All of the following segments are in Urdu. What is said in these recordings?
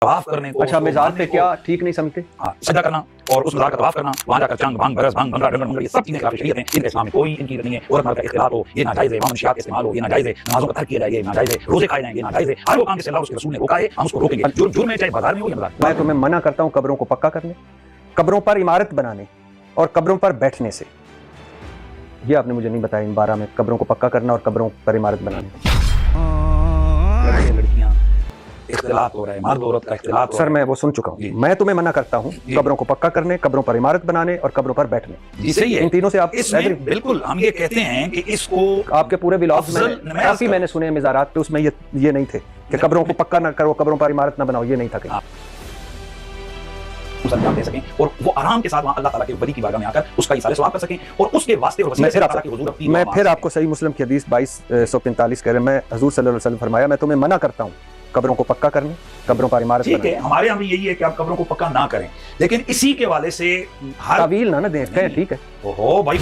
طواف کرنے کو، اچھا مزار پہ کیا ٹھیک نہیں سمجھتے؟ ہاں سجدہ کرنا اور اس مزار کا طواف کرنا، وہاں جا کر چنگ بھنگ برس بھنگ بھنگڑا ڈنگڑ منگڑ، یہ سب چیزیں خلاف شریعت ہیں، ان کا اسلام میں کوئی ان کی نہیں ہے۔ عورت مرد کا اختلاط ہو یہ ناجائز ہے، منشیات کا استعمال ہو یہ ناجائز ہے، نمازوں کا ترک کیا جائے یہ ناجائز ہے، روزے کھائے جائیں یہ ناجائز ہے، ہر وہ کام جس سے اللہ اس کے رسول نے روکا ہے ہم اس کو روکیں گے، جرم میں چاہے بازار میں ہو یا مزار میں تمہیں منع کرتا ہوں قبروں کو پکا کرنے، قبروں پر عمارت بنانے اور قبروں پر بیٹھنے سے۔ یہ آپ نے مجھے نہیں بتایا ان 12 میں، قبروں کو پکا کرنا اور قبروں پر عمارت بنانے۔ لڑکے لڑکیاں اختلاط ہو رہا ہے، مرد عورت کا اختلاط ہو سر رہا میں وہ سن چکا ہوں، میں تمہیں منع کرتا ہوں قبروں کو پکا کرنے، قبروں پر عمارت بنانے اور قبروں پر بیٹھنے۔ جی صحیح ہے، ان تینوں سے آپ اس میں بالکل ہم یہ کہتے ہیں کہ اس کو آپ کے پورے ولاگز میں کافی میں نے سنے مزارات پہ، اس میں یہ نہیں تھے کہ قبروں کو پکا نہ کرو، قبروں پر عمارت نہ بناؤ، یہ نہیں تھا کہ انجام دے سکیں اور وہ آرام کے ساتھ وہاں اللہ تعالیٰ کے بری کی بارگاہ میں آ کر اس کا ایصال ثواب کر سکیں اور اس کے واسطے اور وسیلے سے اللہ تعالیٰ کے حضور اپنی میں پھر آپ کو صحیح مسلم کی حدیث 2245 کہہ رہے ہیں، میں حضور صلی اللہ علیہ وسلم فرمایا میں تمہیں منع کرتا ہوں قبروں کو پکا کرنے، قبروں پر عمارت ٹھیک ہے، ہمارے یہاں بھی یہی ہے کہ آپ قبروں کو پکا نہ کریں، لیکن اسی کے والے سے ہر تعویل نہ دیں، کہیں ٹھیک ہے اوہو بھائی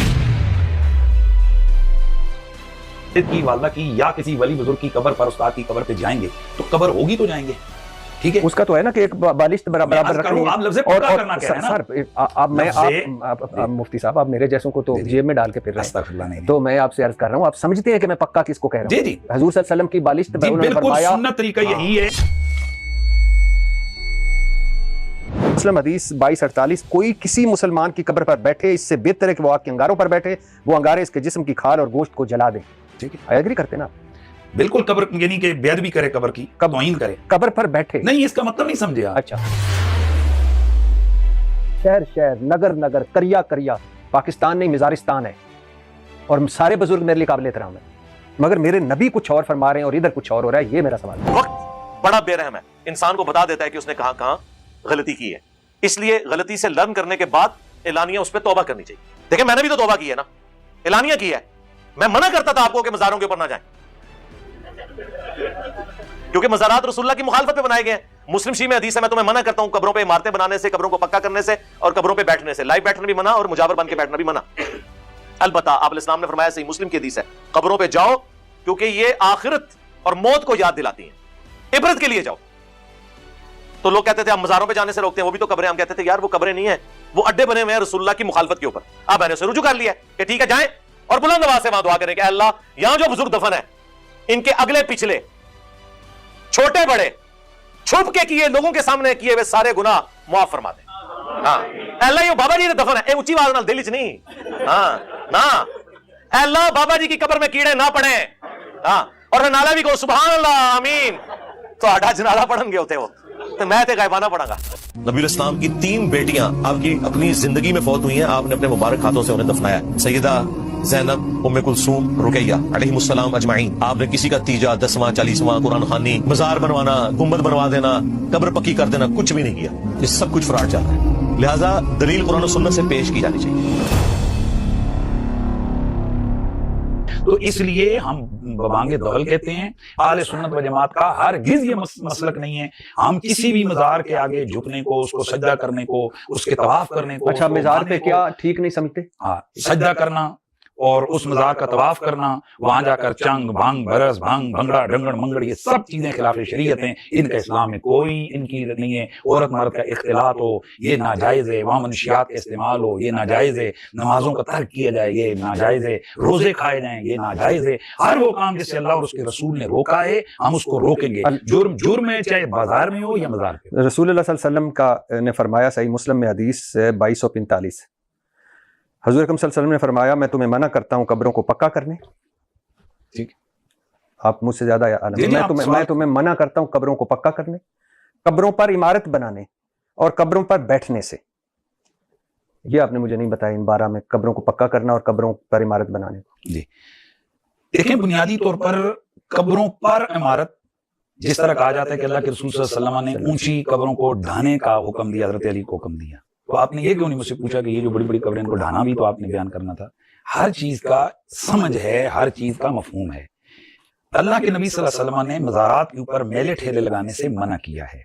کی والدہ کی یا کسی ولی بزرگ کی قبر پر استاد کی قبر پہ جائیں گے تو قبر ہوگی تو جائیں گے، ٹھیک ہے، اس کا تو ہے نا کہ ایک بالشت برابر رکھنی ہے۔ آپ لفظ پکا کرنا کہہ رہے ہیں نا سر آپ مفتی صاحب آپ میرے جیسوں کو تو جیب میں ڈال کے پھر رہے ہیں، استغفر اللہ نہیں تو میں آپ سے عرض کر رہا ہوں آپ سمجھتے ہیں کہ میں پکا کس کو کہہ رہا ہوں؟ جی جی حضور صلی اللہ علیہ وسلم کی بالشت جی انہوں نے بالکل فرمایا، سنت طریقہ یہی ہے۔ مسلم حدیث 2248 کوئی کسی مسلمان کی قبر پر بیٹھے اس سے بہتر ہے کہ وہ آگ کے انگاروں پر بیٹھے، وہ انگارے اس کے جسم کی کھال اور گوشت کو جلا دیں۔ ٹھیک ہے، ایگری کرتے نا؟ بالکل قبر یعنی کہ بیعت بھی کرے قبر کی، توہین کرے، قبر پر بیٹھے نہیں اس کا مطلب نہیں سمجھے آپ۔ اچھا شہر شہر نگر نگر کریا کریا پاکستان نہیں مزارستان ہے، اور سارے بزرگ میرے لیے قابل احترام ہے، مگر میرے نبی کچھ اور فرما رہے ہیں اور ادھر کچھ اور ہو رہا ہے، یہ میرا سوال ہے۔ وقت بڑا بے رحم ہے، انسان کو بتا دیتا ہے کہ اس نے کہاں کہاں غلطی کی ہے، اس لیے غلطی سے لرن کرنے کے بعد اعلانیہ اس پہ توبہ کرنی چاہیے۔ دیکھیں میں نے بھی تو توبہ کی ہے نا، اعلانیہ کی ہے، میں منع کرتا تھا آپ کو کہ مزاروں کے اوپر نہ جائیں کیونکہ مزارات رسول اللہ کی مخالفت پہ بنائے گئے ہیں۔ مسلم شیعہ میں حدیث ہے میں تمہیں منع کرتا ہوں قبروں پہ عمارتیں بنانے سے، قبروں کو پکا کرنے سے اور قبروں پہ بیٹھنے سے، لائیو بیٹھنا بھی منع اور مجاور بن کے بیٹھنا بھی منع۔ البتہ آپ علیہ السلام نے فرمایا، صحیح مسلم کی حدیث ہے، قبروں پہ جاؤ کیونکہ یہ آخرت اور موت کو یاد دلاتی ہیں، عبرت کے لیے جاؤ۔ تو لوگ کہتے تھے ہم مزاروں پہ جانے سے روکتے ہیں، وہ بھی تو قبریں، ہم کہتے تھے یار وہ قبریں نہیں ہیں، وہ اڈے بنے ہوئے ہیں رسول اللہ کی مخالفت کے اوپر۔ اب میں نے اسے رجوع کر لیا کہ ٹھیک ہے جائیں اور بلند آواز سے وہاں دعا کریں کہ اللہ یہاں جو بزرگ دفن ہے ان کے اگلے پچھلے چھوٹے بڑے چھپ کے کیے لوگوں کے سامنے کیے ہوئے سارے گناہ معاف فرما دے۔ ہاں اے اللہ یہ بابا جی نے دفن ہے، اے اونچی آواز نال دل وچ نہیں، ہاں نا اے اللہ بابا جی کی قبر میں کیڑے نہ پڑے، ہاں اور نالا بھی کہو سبحان اللہ آمین، تو آڈا جنازہ پڑھن گے ہوتے ہو تو میں تے غائبانہ پڑھا گا۔ نبی الاسلام کی 3 بیٹیاں آپ کی اپنی زندگی میں فوت ہوئی ہیں، آپ نے اپنے مبارک ہاتھوں سے انہیں دفنایا، سیدہ زینب، ام کلثوم، رقیہ علیہ السلام اجمعین۔ آپ نے کسی کا تیجا 10واں 40واں قرآن خوانی، مزار بنوانا، گنبد بنوا دینا، قبر پکی کر دینا کچھ بھی نہیں کیا، یہ سب کچھ فراڈ چل رہا ہے، لہٰذا دلیل قرآن و سنت سے پیش کی جانی چاہیے۔ تو اس لیے ہم ببانگ دول کہتے ہیں، اہل سنت و جماعت کا ہرگز یہ مسلک نہیں ہے ہم کسی بھی مزار کے آگے جھکنے کو، اس کو سجدہ کرنے کو، اس کے طواف کرنے کو۔ اچھا مزار پہ کیا ٹھیک نہیں سمجھتے؟ ہاں سجدہ کرنا اور اس مزار کا طواف کرنا، وہاں جا کر چنگ بھنگ برس بھنگ بھنگڑا ڈنگڑ منگڑ، یہ سب چیزیں خلاف شریعت ہیں، ان کا اسلام میں کوئی ان کی نہیں ہے۔ عورت مرد کا اختلاط ہو یہ ناجائز ہے، وہاں منشیات کا استعمال ہو یہ ناجائز ہے، نمازوں کا ترک کیا جائے یہ ناجائز ہے، روزے کھائے جائیں یہ ناجائز ہے، ہر وہ کام جس سے اللہ اور اس کے رسول نے روکا ہے ہم اس کو روکیں گے، جرم ہے چاہے بازار میں ہو یا مزار پہ۔ رسول اللہ صلی اللہ علیہ وسلم کا نے فرمایا، صحیح مسلم میں حدیث 2245، حضور اکرم صلی اللہ علیہ وسلم نے فرمایا میں تمہیں منع کرتا ہوں قبروں کو پکا کرنے۔ ٹھیک آپ مجھ سے زیادہ عالم ہیں، میں تمہیں منع کرتا ہوں قبروں کو پکا کرنے، قبروں پر عمارت بنانے اور قبروں پر بیٹھنے سے۔ یہ آپ نے مجھے نہیں بتایا ان 12 میں، قبروں کو پکا کرنا اور قبروں پر عمارت بنانے۔ جی دیکھیں بنیادی طور پر قبروں پر عمارت جس طرح کہا جاتا ہے کہ اللہ کے رسول صلی اللہ علیہ وسلم نے اونچی قبروں کو ڈھانے کا حکم دیا، حضرت علی کو حکم دیا، تو آپ نے یہ کیوں نہیں مجھ سے پوچھا کہ یہ جو بڑی بڑی قبریں ان کو ڈھانا بھی تو آپ نے بیان کرنا تھا؟ ہر چیز کا سمجھ ہے، ہر چیز کا مفہوم ہے۔ اللہ کے نبی صلی اللہ علیہ وسلم نے مزارات کے اوپر میلے ٹھیلے لگانے سے منع کیا ہے،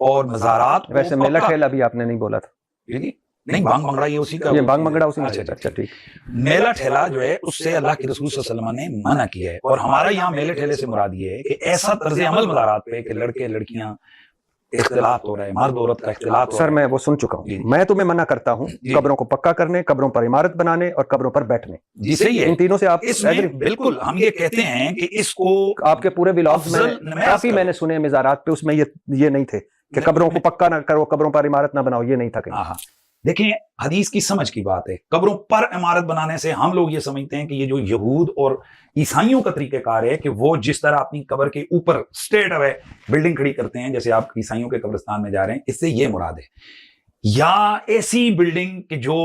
اور مزارات ویسے میلہ ٹھیلا بھی آپ نے نہیں بولا تھا، نہیں بانگ منگڑا یہ اسی کا، یہ بانگ منگڑا اسی میں۔ اچھا ٹھیک، میلہ ٹھیلا جو ہے اس سے اللہ کے رسول صلی اللہ علیہ وسلم نے منع کیا ہے، اور ہمارا یہاں میلے ٹھیلے سے مراد یہ ہے کہ ایسا طرز عمل مزارات پہ کہ لڑکے لڑکیاں اختلاط ہو رہا ہے، مرد عورت کا اختلاط ہو سر رہا ہے. میں وہ سن چکا جی. ہوں. میں تمہیں منع کرتا ہوں جی. قبروں کو پکا کرنے، قبروں پر عمارت بنانے اور قبروں پر بیٹھنے. جی صحیح ہے. ان تینوں سے آپ اس میں بالکل ہم یہ کہتے ہیں کہ اس کو آپ کے پورے ولاگز کافی میں نے سنے مزارات پہ، اس میں یہ نہیں تھے کہ قبروں کو پکا نہ کرو، قبروں پر عمارت نہ بناؤ، یہ نہیں تھا کہیں. ہاں دیکھیں حدیث کی سمجھ کی بات ہے. قبروں پر عمارت بنانے سے ہم لوگ یہ سمجھتے ہیں کہ یہ جو یہود اور عیسائیوں کا طریقہ کار ہے کہ وہ جس طرح اپنی قبر کے اوپر اسٹیٹ اوے بلڈنگ کھڑی کرتے ہیں، جیسے آپ عیسائیوں کے قبرستان میں جا رہے ہیں، اس سے یہ مراد ہے. یا ایسی بلڈنگ کہ جو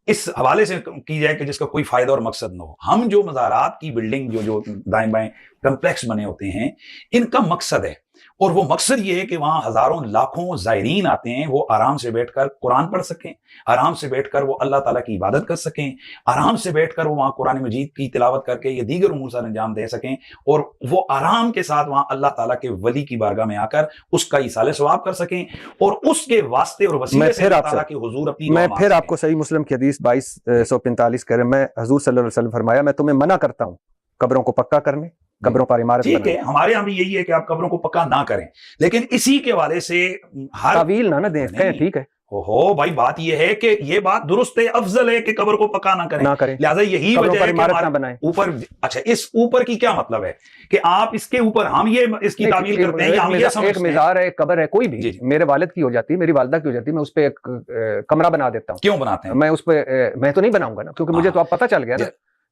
اس حوالے سے کی جائے کہ جس کا کوئی فائدہ اور مقصد نہ ہو. ہم جو مزارات کی بلڈنگ جو دائیں بائیں کمپلیکس بنے ہوتے ہیں، ان کا مقصد ہے، اور وہ مقصد یہ ہے کہ وہاں ہزاروں لاکھوں زائرین آتے ہیں، وہ آرام سے بیٹھ کر قرآن پڑھ سکیں، آرام سے بیٹھ کر وہ اللہ تعالیٰ کی عبادت کر سکیں، آرام سے بیٹھ کر وہ وہاں قرآن مجید کی تلاوت کر کے یہ دیگر امور سر انجام دے سکیں، اور وہ آرام کے ساتھ وہاں اللہ تعالیٰ کے ولی کی بارگاہ میں آ کر اس کا ایصال ثواب کر سکیں، اور اس کے واسطے اور وسیلے سے اللہ تعالیٰ کے حضور اپنی میں پھر آپ کو صحیح مسلم کی حدیث 2245 کہہ رہے ہیں، میں حضور صلی اللہ علیہ وسلم فرمایا میں تمہیں منع کرتا ہوں قبروں کو پکا کرنے، قبروں پر عمارت ٹھیک بنانے. ہے، ہمارے یہاں بھی یہی ہے کہ آپ قبروں کو پکا نہ کریں، لیکن اسی کے حوالے سے ہر تعویل نہ دیں، کہیں ٹھیک ہے ہو بھائی. بات یہ ہے کہ یہ بات درست ہے، افضل ہے کہ قبر کو پکا نہ کریں، نہ کریں، لہٰذا یہی قبروں وجہ پر ہے کہ عمارت نہ ہمارے بنائیں. اوپر اچھا اس اوپر کی کیا مطلب ہے کہ آپ اس کے اوپر ہم یہ اس کی تعمیل کرتے ہیں یا ہم یہ ایک سمجھتے ہیں مزار ہے، قبر ہے، کوئی بھی جی. میرے والد کی ہو جاتی ہے، میری والدہ کی ہو جاتی ہے، میں اس پہ ایک کمرہ بنا دیتا ہوں. کیوں بناتے ہیں؟ میں اس پہ میں تو نہیں بناؤں گا نا، کیونکہ مجھے تو اب پتہ چل گیا نا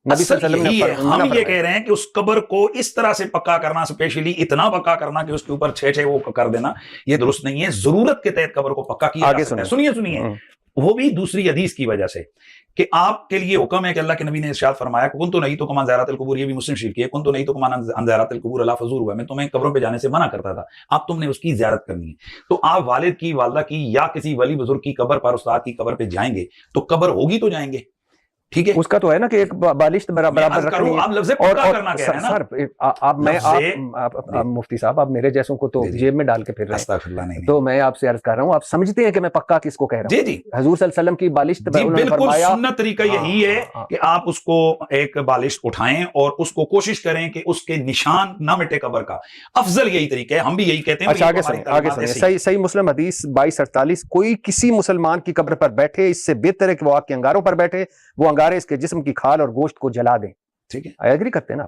نبی صلی اللہ علیہ وسلم یہی ہے. نے ہم یہ کہہ رہے ہیں کہ اس قبر کو اس طرح سے پکا کرنا، اسپیشلی اتنا پکا کرنا کہ اس کے اوپر 6 وہ کر دینا، یہ درست نہیں ہے. ضرورت کے تحت قبر کو پکا کیا جا سکتا ہے. سنیے وہ بھی دوسری حدیث کی وجہ سے کہ آپ کے لیے حکم ہے کہ اللہ کے نبی نے ارشاد فرمایا کہ کن تو نہیں تو کمان زیارت القبور، یہ بھی مسلم شریف کی ہے، کن تو نہیں تو کمان زیارت القبور اللہ فضور ہوا، میں تمہیں قبروں پہ جانے سے منع کرتا تھا، اب تم نے اس کی زیارت کرنی ہے. تو آپ والد کی، والدہ کی یا کسی ولی بزرگ کی قبر پر، استاد کی قبر پہ جائیں گے تو قبر ہوگی تو جائیں گے، ٹھیک ہے. اس کا تو ہے نا کہ ایک بالشت برابر رکھنی ہے. آپ لفظ پکا کرنا کہہ رہے ہیں نا سر. آپ مفتی صاحب، آپ میرے جیسوں کو تو جیب میں ڈال کے پھر رہے ہیں، تو میں آپ سے عرض کر رہا ہوں، آپ سمجھتے ہیں کہ میں پکا کس کو کہہ رہا ہوں؟ جی حضور صلی اللہ علیہ وسلم کی بالشت بالکل سنت طریقہ یہی ہے کہ آپ اس کو ایک بالشت اٹھائیں اور اس کو کوشش کریں کہ اس کے نشان نہ مٹے قبر کا. افضل یہی طریقہ ہے، ہم بھی یہی کہتے ہیں. اچھا آگے سنیں. صحیح مسلم حدیث 2248، کوئی کسی مسلمان کی قبر پر بیٹھے اس سے بہتر ہے کہ وہ آگ کے انگاروں پر بیٹھے، وہ انگارے اس کے جسم کی کھال اور گوشت کو جلا دیں. ٹھیک ہے، ایگری کرتے ہیں نا؟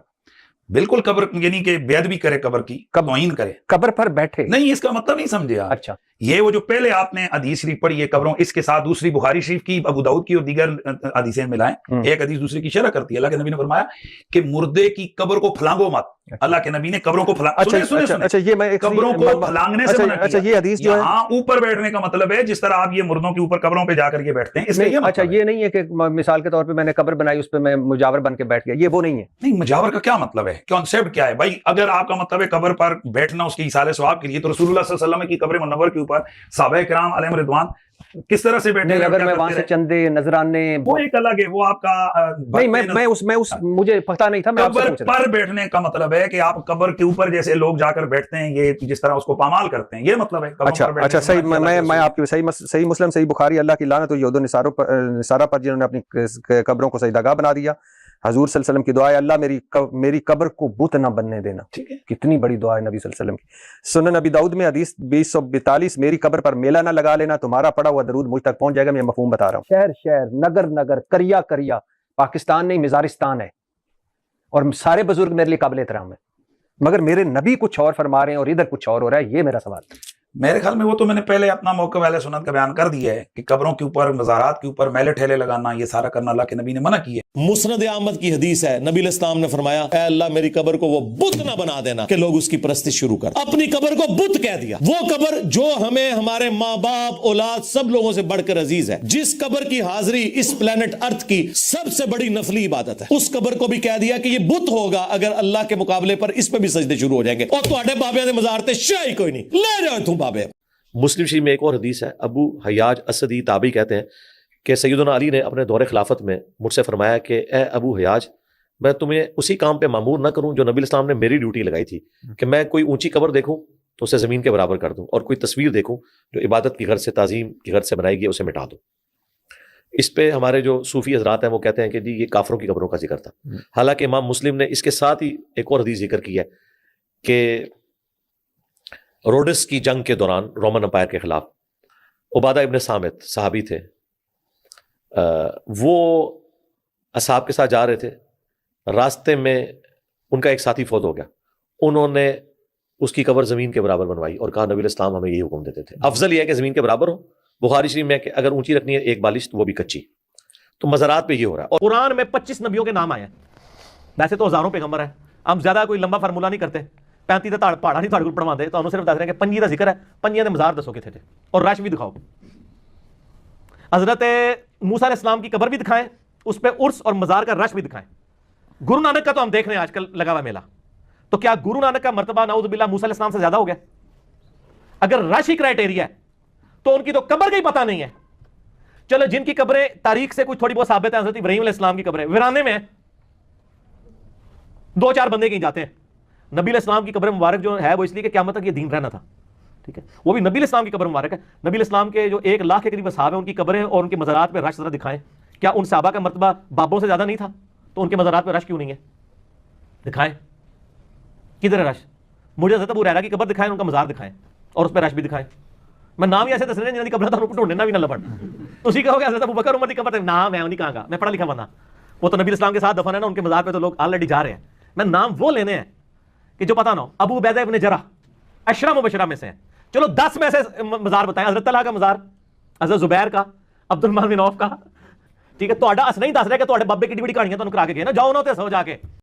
بالکل. قبر یعنی کہ بیعت بھی کرے قبر کی، توہین کرے، قبر پر بیٹھے نہیں، اس کا مطلب نہیں سمجھے آپ. اچھا یہ وہ جو پہلے آپ نے حدیث شریف پڑھی ہے قبروں، اس کے ساتھ دوسری بخاری شریف کی، ابو داؤد کی اور دیگر حدیثیں ملائیں، ایک حدیث دوسری کی شرح کرتی ہے. اللہ کے نبی نے فرمایا کہ مردے کی قبر کو پھلانگو مت. اللہ کے نبی نے قبروں کو قبروں کو پھلانگنے سے منع کیا. یہ حدیث جو ہے یہاں اوپر بیٹھنے کا مطلب ہے جس طرح آپ یہ مردوں کے اوپر قبروں پہ جا کر کے بیٹھتے ہیں، اس لیے اچھا یہ نہیں ہے کہ مثال کے طور پہ میں نے قبر بنائی، اس پہ میں مجاور بن کے بیٹھ گیا، یہ وہ نہیں ہے. نہیں، مجاور کا کیا مطلب ہے، کانسیپٹ کیا ہے بھائی؟ اگر آپ کا مطلب ہے قبر پر بیٹھنا اس کی ایصال ثواب کے لیے، تو رسول اللہ صلی اللہ علیہ وسلم کی قبر منور کے اوپر صحابہ کرام علیہم رضوان کس طرح سے بیٹھے؟ اگر میں وہاں سے چندے نذرانے، وہ ایک الگ ہے، وہ آپ کا نہیں، میں مجھے پتہ نہیں تھا. قبر پر بیٹھنے کا مطلب ہے کہ آپ قبر کے اوپر جیسے لوگ جا کر بیٹھتے ہیں، یہ جس طرح اس کو پامال کرتے ہیں، یہ مطلب ہے. اچھا صحیح. میں آپ کی صحیح مسلم صحیح بخاری، اللہ کی لعنت ہو یہود و نصارہ پر جنہوں نے اپنی قبروں کو سجدہ بنا دیا. حضور صلی اللہ علیہ وسلم کی دعا ہے، اللہ میری قبر کو بت نہ بننے دینا. ٹھیک ہے، کتنی بڑی دعا ہے نبی صلی اللہ علیہ وسلم کی. سنن نبی داؤد میں حدیث 2042، میری قبر پر میلہ نہ لگا لینا، تمہارا پڑا ہوا درود مجھ تک پہنچ جائے گا. میں مفہوم بتا رہا ہوں. شہر نگر کریا پاکستان نہیں، مزارستان ہے، اور سارے بزرگ میرے لیے قابل احترام ہے، مگر میرے نبی کچھ اور فرما رہے ہیں اور ادھر کچھ اور ہو رہا ہے. یہ میرا سوال ہے. میرے خیال میں وہ تو میں نے پہلے اپنا موقع اہل سنت کا بیان کر دیا ہے کہ قبروں کے اوپر، مزارات کے اوپر میلے ٹھیلے لگانا، یہ سارا کرنا اللہ کے نبی نے منع کی ہے. مسند احمد کی حدیث ہے، نبی علیہ السلام نے فرمایا اے اللہ میری قبر کو وہ بت نہ بنا دینا کہ لوگ اس کی پرستش شروع کر. اپنی قبر کو بت کہہ دیا. وہ قبر جو ہمیں ہمارے ماں باپ اولاد سب لوگوں سے بڑھ کر عزیز ہے، جس قبر کی حاضری اس پلانٹ ارتھ کی سب سے بڑی نفلی عبادت ہے، اس قبر کو بھی کہہ دیا کہ یہ بت ہوگا اگر اللہ کے مقابلے پر اس پہ بھی سجدے شروع ہو جائیں گے. اور تواڈے بابے دے مزارتے شاہی کوئی نہیں لے جاؤ تم بابے. مسلم شریف میں ایک اور حدیث ہے، ابو حیاج اسدی تابعی کہتے ہیں کہ سیدنا علی نے اپنے دور خلافت میں مجھ سے فرمایا کہ اے ابو حیاج، میں تمہیں اسی کام پہ مامور نہ کروں جو نبی الاسلام نے میری ڈیوٹی لگائی تھی، کہ میں کوئی اونچی قبر دیکھوں تو اسے زمین کے برابر کر دوں، اور کوئی تصویر دیکھوں جو عبادت کی غرض سے، تعظیم کی غرض سے بنائی گئی، اسے مٹا دوں. اس پہ ہمارے جو صوفی حضرات ہیں وہ کہتے ہیں کہ جی یہ کافروں کی قبروں کا ذکر تھا. حالانکہ امام مسلم نے اس کے ساتھ ہی ایک اور حدیث ذکر کی ہے کہ روڈس کی جنگ کے دوران رومن امپائر کے خلاف عبادہ ابن صامت صحابی تھے، وہ اصحاب کے ساتھ جا رہے تھے، راستے میں ان کا ایک ساتھی فوت ہو گیا، انہوں نے اس کی قبر زمین کے برابر بنوائی اور کہا نبی علیہ السلام ہمیں یہی حکم دیتے تھے، افضل یہ ہے کہ زمین کے برابر ہو۔ بخاری شریف میں کہ اگر اونچی رکھنی ہے ایک بالش تو وہ بھی کچی، تو مزارات پہ یہ ہو رہا ہے۔ اور قرآن میں 25 نبیوں کے نام آئے ہیں، ویسے تو ہزاروں پیغمبر ہیں، ہم زیادہ کوئی لمبا فارمولہ نہیں کرتے، 35 کا پہاڑا نہیں تھوڑے کو پڑھوا دے، تو ہم صرف دس رہے ہیں کہ 25 کا ذکر ہے، 25 نے مزار دسو کتنے تھے اور رش بھی دکھاؤ۔ حضرت موسیٰ علیہ السلام کی قبر بھی دکھائیں، اس پہ عرس اور مزار کا رش بھی دکھائیں۔ گرو نانک کا تو ہم دیکھ رہے ہیں آج کل لگا ہوا میلہ، تو کیا گرو نانک کا مرتبہ نعوذ باللہ موسیٰ علیہ السلام سے زیادہ ہو گیا؟ اگر رش ہی کرائٹیریا ہے تو ان کی تو قبر کا ہی پتہ نہیں ہے۔ چلو جن کی قبریں تاریخ سے کچھ تھوڑی بہت ثابت ہے، حضرت ابراہیم علیہ السلام کی قبریں ویرانے میں ہیں، 2-4 بندے کہیں جاتے ہیں۔ نبی علیہ السلام کی قبر مبارک جو ہے وہ اس لیے کہ قیامت تک یہ دین رہنا تھا، ٹھیک ہے، وہ بھی نبی علیہ السلام کی قبر مبارک ہے۔ نبی علیہ السلام کے جو 1 لاکھ کے قریب اصحاب ہیں، ان کی قبریں اور ان کے مزارات پہ رش ذرا دکھائیں۔ کیا ان صحابہ کا مرتبہ بابوں سے زیادہ نہیں تھا؟ تو ان کے مزارات پہ رش کیوں نہیں ہے؟ دکھائیں، کدھر ہے رش؟ مجھے حضرت ابو ہریرہ کی قبر دکھائیں، ان کا مزار دکھائیں اور اس پہ رش بھی دکھائیں۔ میں نام ہی ایسے دس رہے ہیں جنہوں کی قبر تھا ان کو ڈھونڈنا بھی نہ لبڑ، اسی کہو گے حضرت ابو بکر عمر کی قبر، نام ہے نہیں کہاں گا، میں پڑھا لکھا بندہ، وہ تو نبی علیہ السلام کے ساتھ دفن ہے نا، ان کے مزار پہ تو لوگ آلریڈی جا رہے ہیں۔ میں نام وہ لینے ہیں کہ جو پتہ نہ ہو۔ ابو عبیدہ ابن جرح 10 مبشرہ میں سے ہیں، چلو 10 میں سے مزار بتائیں۔ حضرت طلحہ کا مزار، حضرت زبیر کا، عبد الرحمن بن عوف کا، ٹھیک ہے، تو اڈا اس نہیں دس رہے کہ تو بابے کی بڑی کہانیاں تو کرا کے گئے نا، جاؤ نہ تے سو جا کے